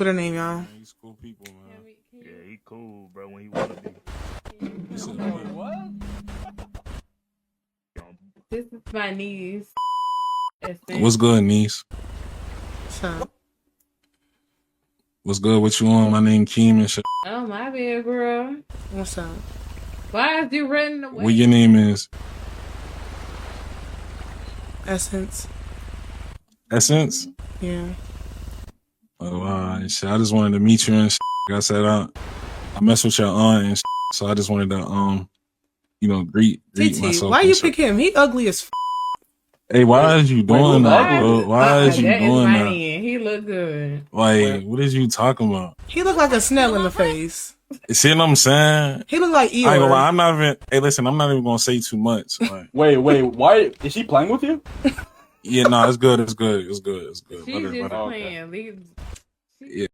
Put her name, y'all. He's cool people, man. Yeah, he cool, bro. When he wanna be. What? This is my niece. What's good, niece? What's up? What's good? What you on? My name Keem and shit. Oh, my bad, girl. What's up? Why is you running away? What your name is? Essence. Essence? Yeah. Oh, shit. I just wanted to meet you and shit. Like I said, I mess with your aunt and shit, so I just wanted to, greet TT, myself. why and you shit. pick him? He ugly as f. Hey, why is you doing that, bro? Why is you that doing is my that? man. He look good. Like, what is you talking about? He look like a snail in the face. See what I'm saying? He look like I ain't gonna lie, Eeyore. I'm not even. Hey, listen, I'm not even gonna say too much. Like, Wait, why is she playing with you? yeah, no, it's good. It's good. It's good. It's good. She's Let her- just let her- playing. Yeah.